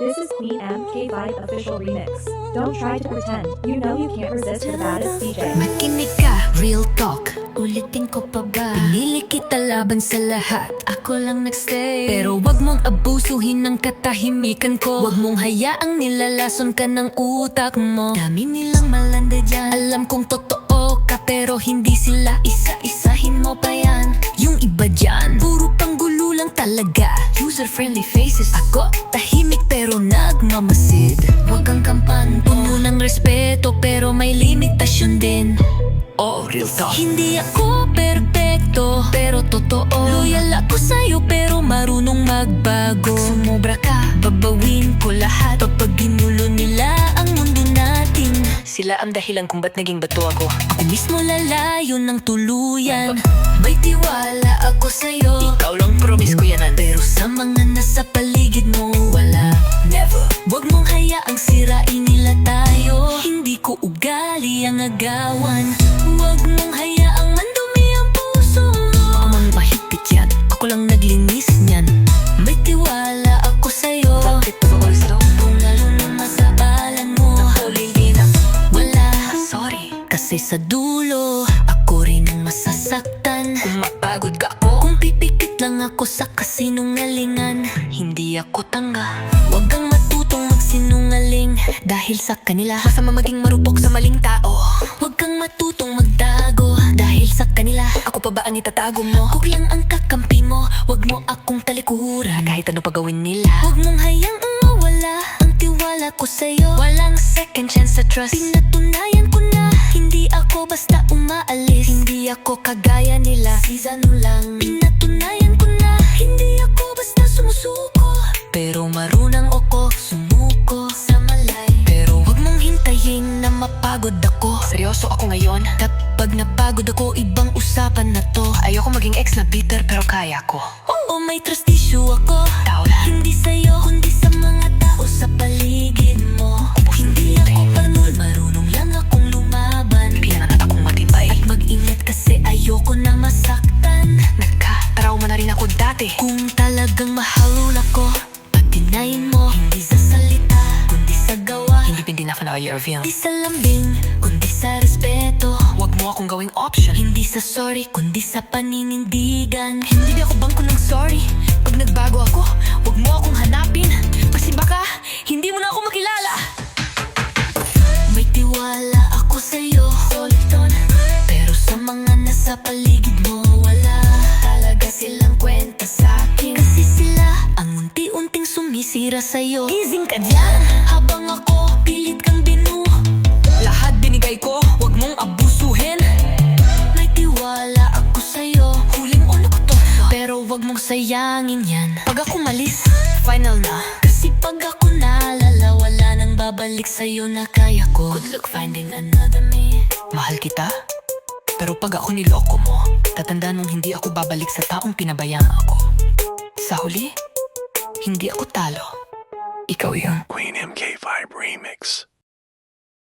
This is Queen MK5 official remix. Don't try to pretend. You know you can't resist the baddest DJ. Makinig ka, real talk. Ulitin ko pa ba? Pinili kita laban sa lahat. Ako lang nagstay. Pero wag mong abusuhin ng katahimikan ko. Wag mong hayaang nilalason ka ng utak mo. Dami nilang malanda dyan. Alam kong totoo ka pero hindi sila. Isa-isahin mo pa yan. Yung iba dyan, puro panggulo lang talaga. User-friendly faces. Ako, tahimik pero nagmamasid. Wag kang kampan, puno ng respeto pero may limitasyon din. Oh, real talk. Hindi ako perfecto, pero totoo. Loyal ako sa'yo, pero marunong magbago. Sumobra ka, babawin ko lahat. Kapag ginulo nila ang mundo natin, sila ang dahilan kung ba't naging bato ako. Ako mismo lalayo ng tuluyan. May tiwala ako sa'yo. Ikaw lang promise ko yanan. Pero sa mga nasa paligid mo, wala. Never. Wag mong hayaang sirain nila tayo. Hindi ko ugali ang agawan. Wag mong hayaang mandumi ang puso mo. Ako mang mahigpit yan, ako lang naglinis niyan. May tiwala ako sa'yo. Bakit pa ba gusto? Kung lalo na masabalan mo, nahuli na wala. Sorry, kasi sa dulo ako rin ang masasaktan. Kung mapagod ka ako, kung pipikit lang ako sa kasinungalingan, hindi ako tanga. Wag kang matutong magsinungaling dahil sa kanila. Masama maging marupok sa maling tao. Wag kang matutong magtago dahil sa kanila. Ako pa ba ang itatago mo? Ako lang ang kakampi mo. Wag mo akong talikuran kahit ano pa gawin nila. Wag mong hayang mawala ang tiwala ko sa'yo. Walang second chance sa trust. Pinatunayan ko na hindi ako basta umaalis. Hindi ako kagaya nila, season lang. Pinatunayan ko na hindi ako basta sumusuko. Pero marunang ako sumuko sa malay. Pero wag mong hintayin na mapagod ako. Seryoso ako ngayon. Kapag napagod ako, ibang usapan na to. Ayoko maging ex na bitter pero kaya ko. Oo, may trust issue ako. Tao lang. Hindi sa'yo, kundi sa mga tao sa paligid mo. Hindi ako panul, marunong lang akong lumaban. Pinanat akong matibay. At mag-ingat kasi ayoko na masaktan. Nagka-trauma na rin ako dati. Kung talagang mahal ako, patinayin mo. Hindi sa salita, kundi sa gawa. Hindi pintinafan ako your film. Hindi sa lambing, kundi sa respeto. Huwag mo akong gawing option. Hindi sa sorry, kundi sa paninindigan. Hindi ako bangko ng sorry. Pag nagbago ako, huwag mo akong hanapin. Kasi baka, hindi mo na ako makilala. May tiwala ako sa'yo, soliton. Pero sa mga nasa paligid mo, wala talaga silang kwenta sa'kin. Kasi sila ang unti-unting sumisira sa'yo. Gising ka dyan, habang ako pilit kang binu. Lahat binigay ko, wag mong abusuhin. May tiwala ako sa'yo, huling ulo ko to. Pero wag mong sayangin yan. Pag ako malis, final na. Kasi pag ako naalala, wala nang babalik sa'yo na kaya ko. Good luck finding another me. Mahal kita, pero pag ako niloko mo, tatandaan mong hindi ako babalik sa taong pinabayaan ako. Sa huli, hindi ako talo. Ikaw yun. Queen MK5 Remix.